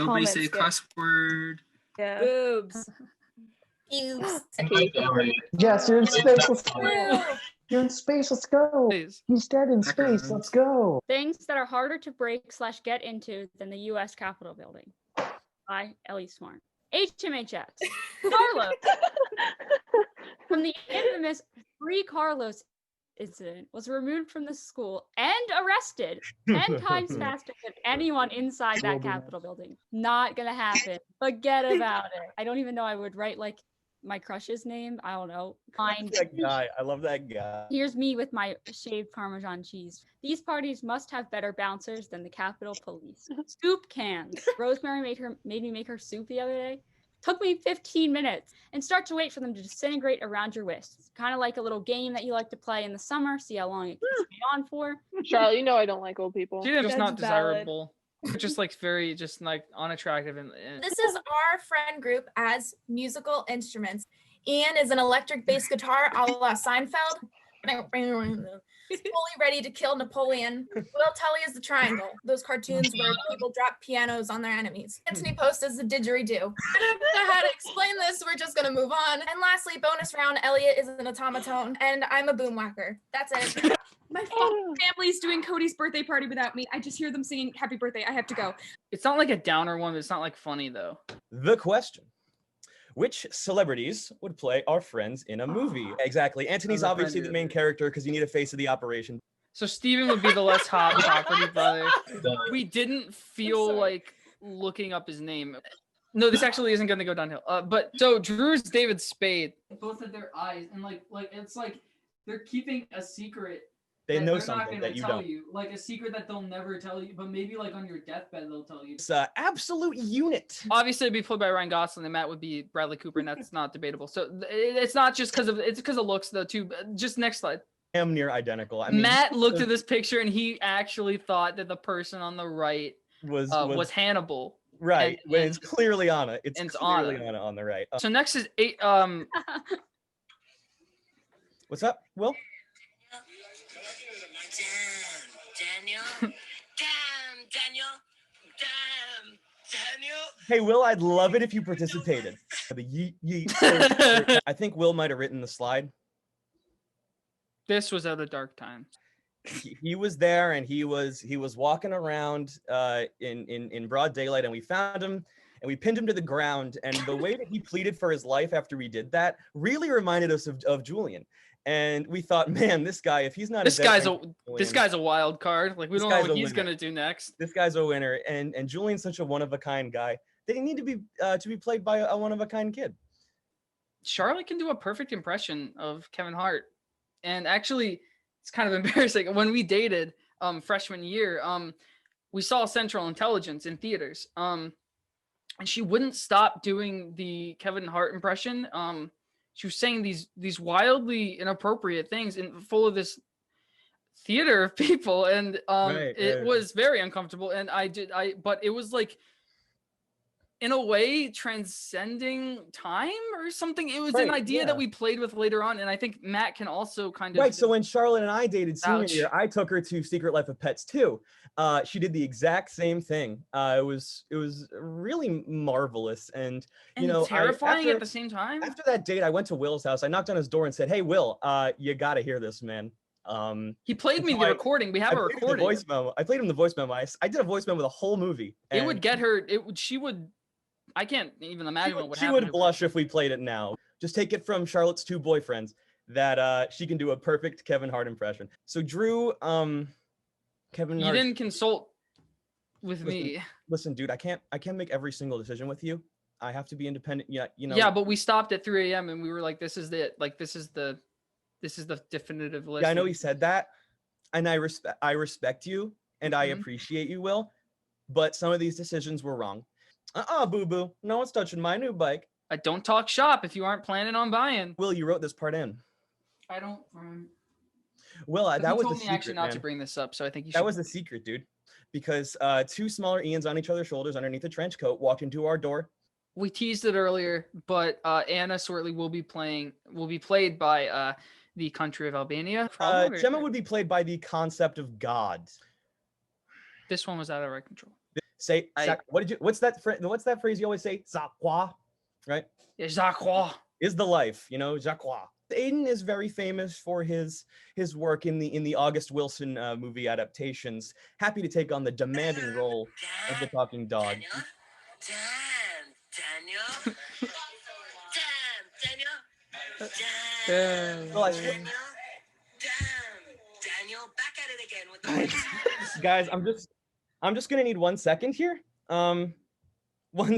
Nobody say a cuss word. Yeah. Boobs. Boobs. Yes, you're in space. Let's go. You're in space. Let's go. Please. He's dead in space. Let's go. Things that are harder to break/get into than the U.S. Capitol building. By Ellie Smart. HMHX. Carlos. From the infamous Free Carlos incident, was removed from the school and arrested 10 times faster than anyone inside that Capitol building. Not gonna happen. Forget about it. I don't even know I would write like my crush's name. I don't know. That guy. I love that guy. Here's me with my shaved Parmesan cheese. These parties must have better bouncers than the Capitol Police. Soup cans. Rosemary made me make her soup the other day. Took me 15 minutes, and start to wait for them to disintegrate around your wrists. Kind of like a little game that you like to play in the summer, see how long it can stay on for. Charlotte, you know I don't like old people. She's just not valid. desirable. Just like very, just like unattractive. And This is our friend group as musical instruments. Ian is an electric bass guitar a la Seinfeld. He's fully ready to kill Napoleon. Will Tully is the triangle. Those cartoons where people drop pianos on their enemies. Anthony Post is the didgeridoo. I don't know how to explain this. We're just gonna move on. And lastly, bonus round, Elliot is an automaton, and I'm a boomwhacker. That's it. My family's doing Cody's birthday party without me. I just hear them singing happy birthday. I have to go. it's not like a downer one, but it's not like funny though. The question. Which celebrities would play our friends in a movie? Exactly. Anthony's obviously the main character because you need a face of the operation. So Steven would be the less hot property brother. We didn't feel like looking up his name. No, this actually isn't going to go downhill. But so Drew's David Spade. Both of their eyes, and like it's like they're keeping a secret. They know something that you don't. Like a secret that they'll never tell you, but maybe like on your deathbed they'll tell you. It's an absolute unit. Obviously, it'd be played by Ryan Gosling, and Matt would be Bradley Cooper, and that's not debatable. So it's not just because of looks though. Too. Just next slide. Damn near identical. I mean, Matt looked at this picture and he actually thought that the person on the right was Hannibal. Right, when it's clearly Anna. It's clearly Anna. Anna on the right. So next is eight. What's up, Will? Daniel. Hey, Will, I'd love it if you participated. The yeet yeet. I think Will might have written the slide. This was at a dark time. He was there, and he was walking around in broad daylight, and we found him, and we pinned him to the ground. And the way that he pleaded for his life after we did that really reminded us of Julian. And we thought, man, this guy, if he's not this guy's a wild card. Like we don't know what he's gonna do next. This guy's a winner, and Julian's such a one of a kind guy. They need to be played by a one of a kind kid. Charlotte can do a perfect impression of Kevin Hart, and actually, it's kind of embarrassing. When we dated freshman year, we saw Central Intelligence in theaters, and she wouldn't stop doing the Kevin Hart impression. She was saying these wildly inappropriate things and full of this theater of people, and it was very uncomfortable. And but it was like, in a way, transcending time or something. It was an idea that we played with later on, and I think Matt can also kind of So when Charlotte and I dated senior year, I took her to Secret Life of Pets 2. She did the exact same thing. It was really marvelous, and terrifying at the same time. After that date, I went to Will's house. I knocked on his door and said, "Hey, Will, you got to hear this, man." He played me the recording. We have a recording. Voice memo. I played him the voice memo. I did a voice memo the whole movie. It would get her. She would. I can't even imagine what would happen. She would blush if we played it now. Just take it from Charlotte's two boyfriends that she can do a perfect Kevin Hart impression. So Drew, Kevin Hart. You didn't consult with me. Listen, dude, I can't make every single decision with you. I have to be independent. Yeah, Yeah, but we stopped at 3 a.m. and we were like, this is the definitive list. Yeah, I know he said that, and I respect you and I appreciate you, Will, but some of these decisions were wrong. Boo-boo. No one's touching my new bike. I don't talk shop if you aren't planning on buying. Will, you wrote this part in. I don't. Will, that was the secret, told me actually not to bring this up, so I think you should. That was the secret, dude. Because two smaller Ians on each other's shoulders underneath a trench coat walked into our door. We teased it earlier, but Anna Sortley will be played by the country of Albania. Gemma would be played by the concept of God. This one was out of our control. Say, I- what's that phrase you always say? Zakwa, right? Yeah, Jacques. Is the life, Jacques. Aiden is very famous for his work in the August Wilson movie adaptations. Happy to take on the demanding role of the talking dog. Daniel. Well, I- Daniel, back at it again with the Guys, I'm just gonna need 1 second here. 1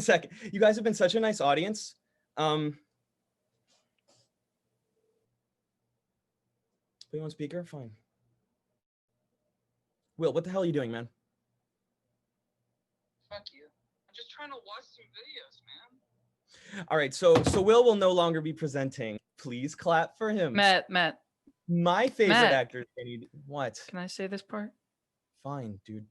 second. You guys have been such a nice audience. Put you on speaker? Fine. Will, what the hell are you doing, man? Fuck you. I'm just trying to watch some videos, man. All right, so Will no longer be presenting. Please clap for him. Matt, My favorite Matt. actor. What? can I say this part? Fine, dude.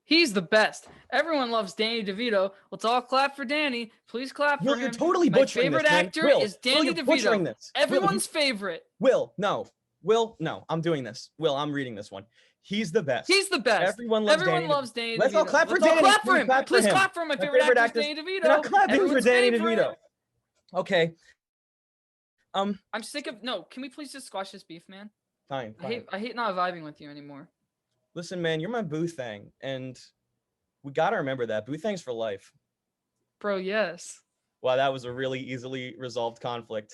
He's the best. Everyone loves Danny DeVito. Let's all clap for Danny. Please clap for Will, him. you're totally My butchering favorite this, man. actor Will, is Will, Danny you're butchering DeVito. this. Everyone's favorite. Will, no. Will, no. I'm doing this. Will, I'm reading this one. He's the best. He's the best. Everyone loves Everyone Danny loves Danny DeVito. Let's all clap for Let's all Danny. clap for Please him. clap for Please him. clap for him. My My favorite favorite actor is actor's- Danny DeVito. You're not clapping for Everyone's Danny favorite. DeVito. Okay. I'm sick of no. Can we please just squash this beef, man? Fine. I hate not vibing with you anymore. Listen, man, you're my boo thing, and we gotta remember that. Boo thang's for life. Bro, yes. Wow, that was a really easily resolved conflict.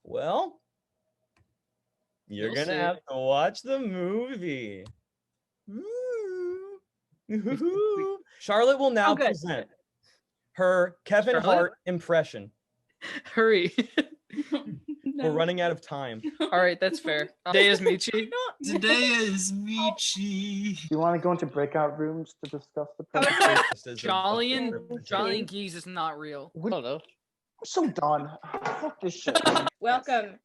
Well, you're You'll gonna see. have to watch the movie. Ooh. Charlotte will now Okay. present her Kevin Charlotte? Hart impression. Hurry. We're running out of time. All right, that's fair. Day is Meechee. Zendaya is Meechee. Do you want to go into breakout rooms to discuss the presentation? Just as a- Jolly and Geese is not real. I don't know. I'm so done. Fuck this shit. Welcome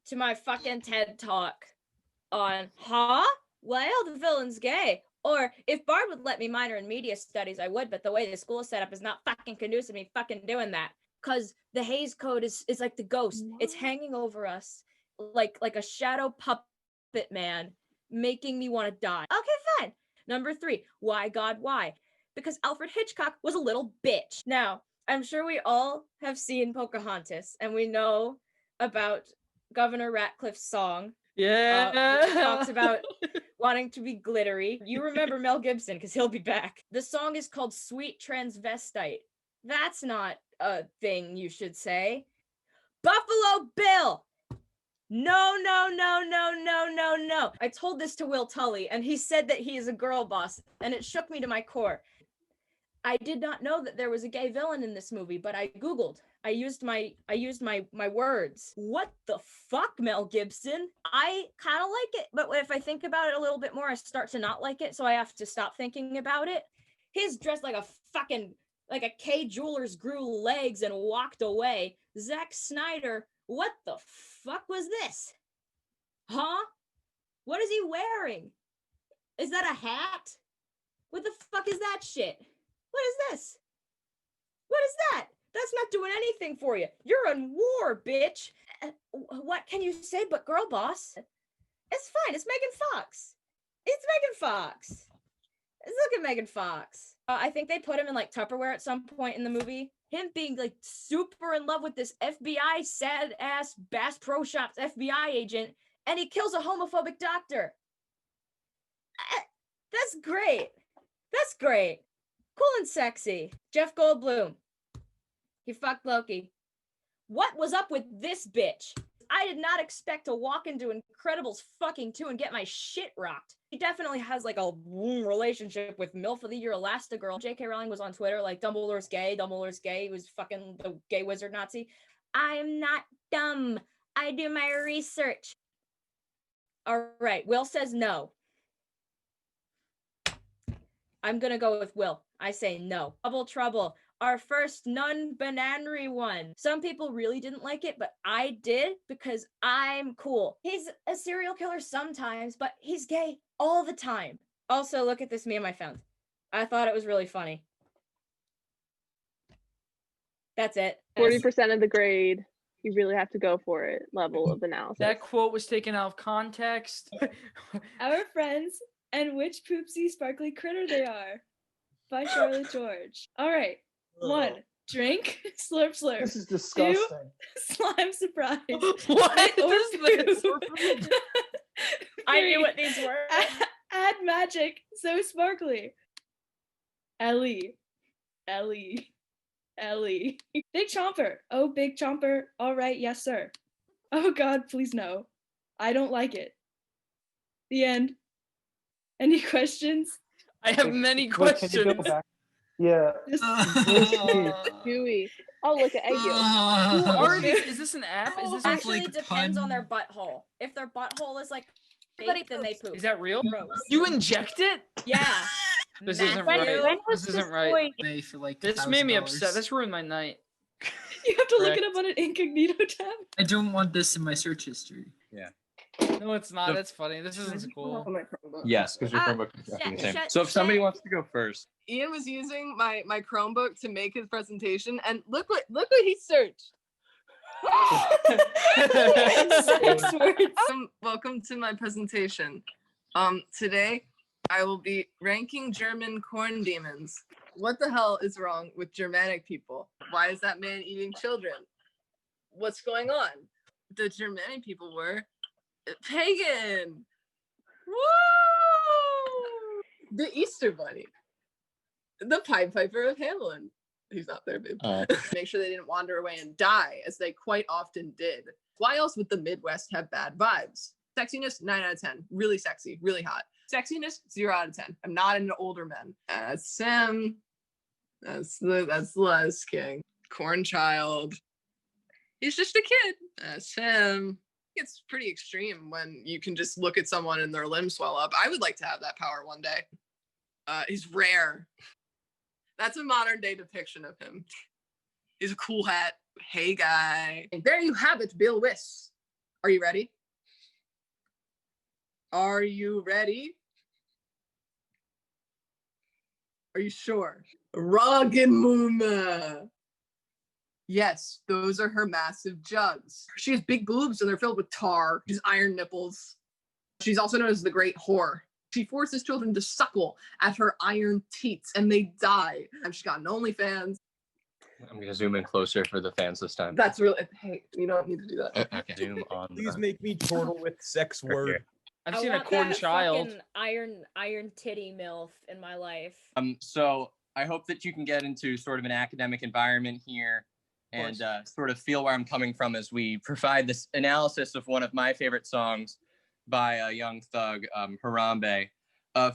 to my fucking TED Talk on, well, the villain's gay. Or if Bard would let me minor in media studies, I would, but the way the school is set up is not fucking conducive to me fucking doing that. Because the Hays Code is like the ghost. It's hanging over us like a shadow puppet man, making me want to die. Okay, fine. Number 3, why God, why? Because Alfred Hitchcock was a little bitch. Now, I'm sure we all have seen Pocahontas, and we know about Governor Ratcliffe's song. Yeah. Which talks about wanting to be glittery. You remember Mel Gibson, because he'll be back. The song is called Sweet Transvestite. That's not a thing you should say. Buffalo Bill! No. I told this to Will Tully, and he said that he is a girl boss, and it shook me to my core. I did not know that there was a gay villain in this movie, but I Googled. I used my words. What the fuck, Mel Gibson? I kind of like it, but if I think about it a little bit more, I start to not like it, so I have to stop thinking about it. He's dressed like a Kay Jewelers grew legs and walked away. Zack Snyder, what the fuck was this? Huh? What is he wearing? Is that a hat? What the fuck is that shit? What is this? What is that? That's not doing anything for you. You're in war, bitch. What can you say but girl boss? It's fine. It's Megan Fox. Look at Megan Fox. I think they put him in like Tupperware at some point in the movie. Him being like super in love with this FBI sad ass Bass Pro Shops FBI agent, and he kills a homophobic doctor. That's great. Cool and sexy. Jeff Goldblum. He fucked Loki. What was up with this bitch? I did not expect to walk into Incredibles fucking 2 and get my shit rocked. He definitely has like a relationship with MILF of the Year Elastigirl. J.K. Rowling was on Twitter like, Dumbledore's gay. He was fucking the gay wizard Nazi. I'm not dumb. I do my research. All right, Will says no. I'm gonna go with Will. I say no. Double Trouble. Our first non-binary one. Some people really didn't like it, but I did because I'm cool. He's a serial killer sometimes, but he's gay all the time. Also, look at this meme I found. I thought it was really funny. That's it. 40% of the grade. You really have to go for it level of analysis. That quote was taken out of context. Our friends and which poopsie sparkly critter they are. By Charlotte George. All right. 1. Drink. Slurp slurp. This is disgusting. 2. Slime surprise. What Or is this? 3. I knew what these were. Add magic. So sparkly. Ellie. Big Chomper. Oh, Big Chomper. All right, yes, sir. Oh, God, please no. I don't like it. The end. Any questions? I have many Wait, can you go questions. back? Yeah. Gooey. Oh, look at Egg yolk. Who are these? Is this an app? Is this Actually, like depends on pun- their butthole. If their butthole is like Everybody fake, then they poop. Is that real? Gross. You inject it? Yeah. This isn't Matthew. right. This isn't right. Pay for like This made me upset. $1,000. This ruined my night. You have to look Correct. it up on an incognito tab. I don't want this in my search history. No, it's not. It's funny. This isn't cool. Yes, because your Ah, Chromebook is exactly the same. shut- So if somebody shut- wants to go first, Ian was using my Chromebook to make his presentation, and look what he searched. Welcome to my presentation. Today I will be ranking German corn demons. What the hell is wrong with Germanic people? Why is that man eating children? What's going on? The Germanic people were pagan. Woo! The Easter Bunny. The Pied Piper of Hamelin. He's not there, babe. Make sure they didn't wander away and die, as they quite often did. Why else would the Midwest have bad vibes? Sexiness, 9 out of 10. Really sexy, really hot. Sexiness, 0 out of 10. I'm not into older men. Sam. That's Les King. Corn Child. He's just a kid. That's him. It's pretty extreme when you can just look at someone and their limbs swell up. I would like to have that power one day. He's rare. That's a modern day depiction of him. He's a cool hat. Hey, guy. And there you have it, Bill Wiss. Are you ready? Are you ready? Are you sure? Roggenmumme. Yes, those are her massive jugs. She has big boobs and they're filled with tar. She's iron nipples. She's also known as the Great Whore. She forces children to suckle at her iron teats and they die. And she's got an OnlyFans. I'm going to zoom in closer for the fans this time. That's really, hey, you don't need to do that. Okay. Zoom on. Please make me chortle with sex word. I've seen a corn child. Iron titty MILF in my life. So I hope that you can get into sort of an academic environment here and sort of feel where I'm coming from as we provide this analysis of one of my favorite songs by a Young Thug, Harambe.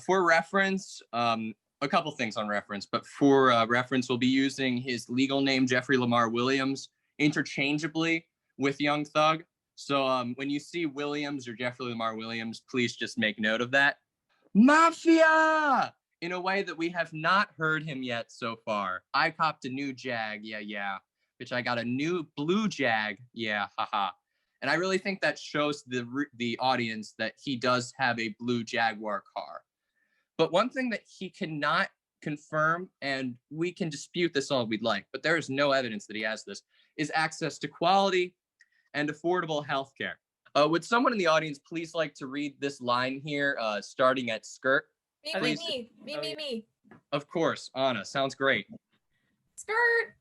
For reference, a couple things on reference, but for reference, we'll be using his legal name, Jeffrey Lamar Williams, interchangeably with Young Thug. So when you see Williams or Jeffrey Lamar Williams, please just make note of that. Mafia! In a way that we have not heard him yet so far. I copped a new Jag, yeah. Bitch, I got a new blue Jag, yeah, haha. And I really think that shows the audience that he does have a blue Jaguar car. But one thing that he cannot confirm, and we can dispute this all we'd like, but there is no evidence that he has this, is access to quality and affordable healthcare. Would someone in the audience please like to read this line here, starting at skirt? Me. Of course, Anna, sounds great. Skirt.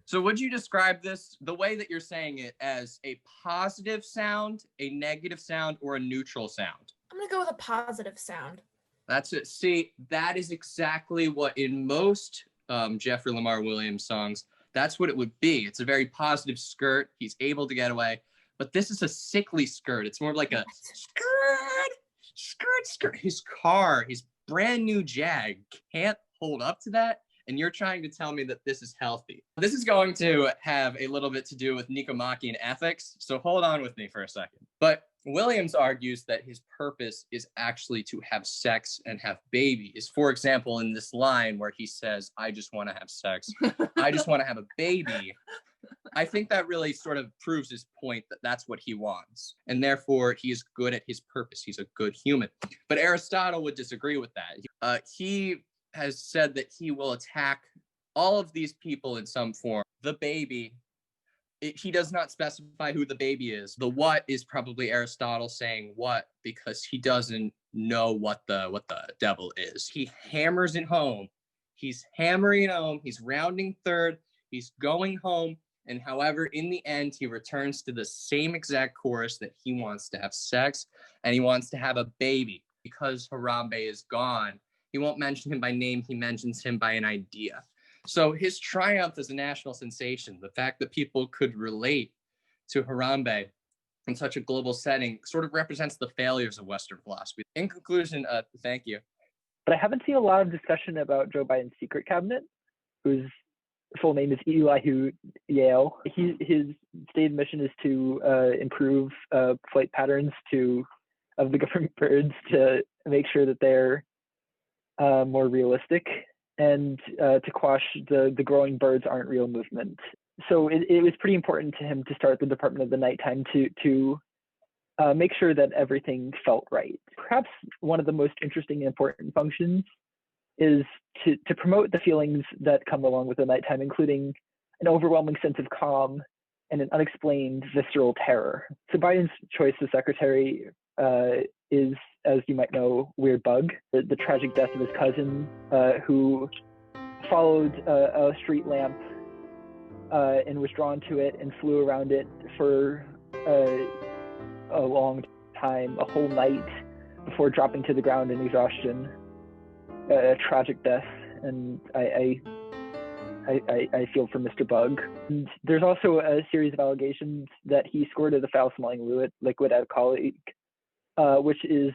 So would you describe this, the way that you're saying it, as a positive sound, a negative sound, or a neutral sound? I'm gonna go with a positive sound. That's it. See, that is exactly what in most Jeffrey Lamar Williams songs, that's what it would be. It's a very positive skirt. He's able to get away. But this is a sickly skirt. It's more like a skirt. His car, his brand new Jag can't hold up to that. And you're trying to tell me that this is healthy. This is going to have a little bit to do with Nicomachean ethics. So hold on with me for a second. But Williams argues that his purpose is actually to have sex and have babies. For example, in this line where he says, I just want to have sex. I just want to have a baby. I think that really sort of proves his point that that's what he wants. And therefore, he is good at his purpose. He's a good human. But Aristotle would disagree with that. He has said that he will attack all of these people in some form. The baby, he does not specify who the baby is. The what is probably Aristotle saying what because he doesn't know what the devil is. He hammers it home. He's hammering it home. He's rounding third. He's going home. And however, in the end, he returns to the same exact chorus that he wants to have sex and he wants to have a baby because Harambe is gone. He won't mention him by name. He mentions him by an idea. So his triumph is a national sensation. The fact that people could relate to Harambe in such a global setting sort of represents the failures of Western philosophy. In conclusion, thank you. But I haven't seen a lot of discussion about Joe Biden's secret cabinet, whose full name is Elihu Yale. His stated mission is to improve flight patterns of the government birds to make sure that they're more realistic and to quash the growing birds aren't real movement. So it was pretty important to him to start the Department of the Nighttime to make sure that everything felt right. Perhaps one of the most interesting and important functions is to promote the feelings that come along with the nighttime, including an overwhelming sense of calm and an unexplained visceral terror. So Biden's choice as secretary is, as you might know, Weird Bug, the tragic death of his cousin who followed a street lamp and was drawn to it and flew around it for a long time, a whole night, before dropping to the ground in exhaustion. A tragic death, and I feel for Mr. Bug. And there's also a series of allegations that he squirted a foul-smelling liquid at a colleague, which is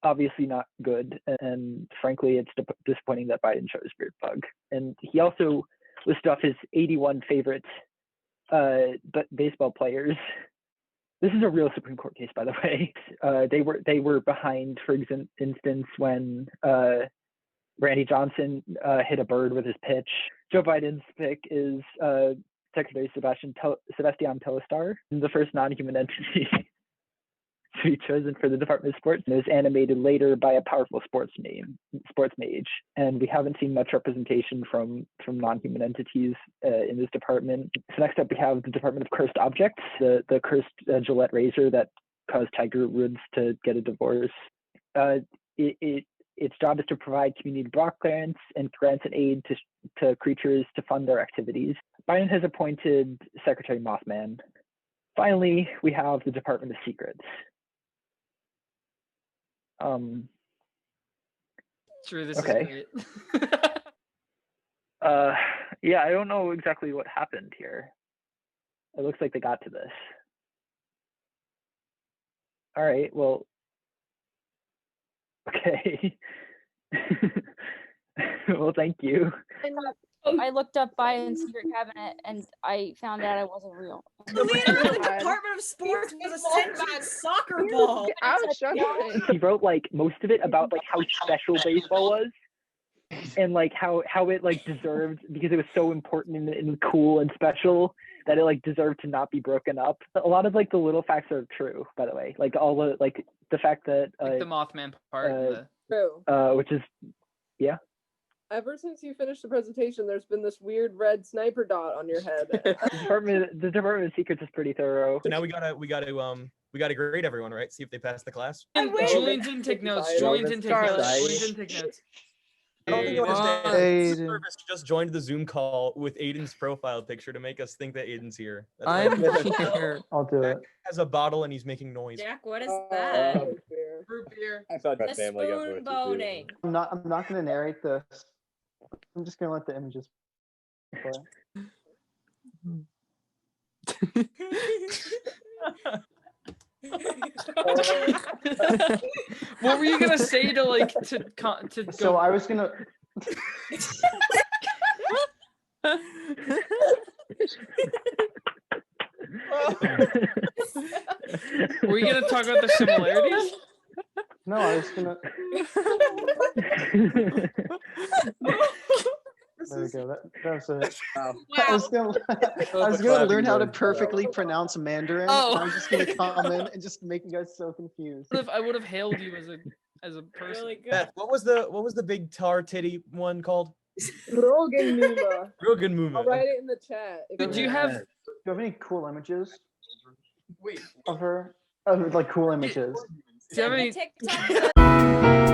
obviously not good. And frankly, it's disappointing that Biden chose Weird Bug. And he also listed off his 81 favorite baseball players. This is a real Supreme Court case, by the way. They were behind, for instance, when Randy Johnson hit a bird with his pitch. Joe Biden's pick is Secretary Sebastian Telestar, the first non-human entity to be chosen for the Department of Sports. And it was animated later by a powerful sports mage. And we haven't seen much representation from non-human entities in this department. So next up, we have the Department of Cursed Objects, the cursed Gillette razor that caused Tiger Woods to get a divorce. Its job is to provide community block grants and aid to creatures to fund their activities. Biden has appointed Secretary Mothman. Finally, we have the Department of Secrets. True, this okay. is great. Yeah, I don't know exactly what happened here. It looks like they got to this. All right, well, okay. Well, thank you. I looked up Biden's secret cabinet and I found out it wasn't real. The leader of the Department of Sports was a sentient soccer ball. He wrote like most of it about like how special baseball was and like how it like deserved, because it was so important and cool and special, that it like deserved to not be broken up. A lot of like the little facts are true, by the way. Like all the like the fact that like the Mothman part. True. Which is yeah. Ever since you finished the presentation, there's been this weird red sniper dot on your head. The Department of Secrets is pretty thorough. So now we gotta grade everyone, right? See if they pass the class. Julian didn't take notes. Julian didn't take notes. I don't think you understand. This service just joined the Zoom call with Aiden's profile picture to make us think that Aiden's here. I'm here. I'll do it. Has a bottle and he's making noise. Jack, what is that? Root beer. I thought The that family got spoon voted boning. I'm not gonna narrate this. I'm just gonna let the images play. What were you gonna say to go? So I was gonna. Were you gonna talk about the similarities? No, I was gonna. There we go. That was it. Wow. I was gonna learn how to perfectly pronounce Mandarin. Oh. And I was just gonna come in and just make you guys so confused. I would have hailed you as a person. Really good. Beth, what was the big tar titty one called? Rogan Muma. Rogan Muma. I'll write it in the chat. Did you have you have any cool images Wait. of her? Of like cool images. Do you have any? TikTok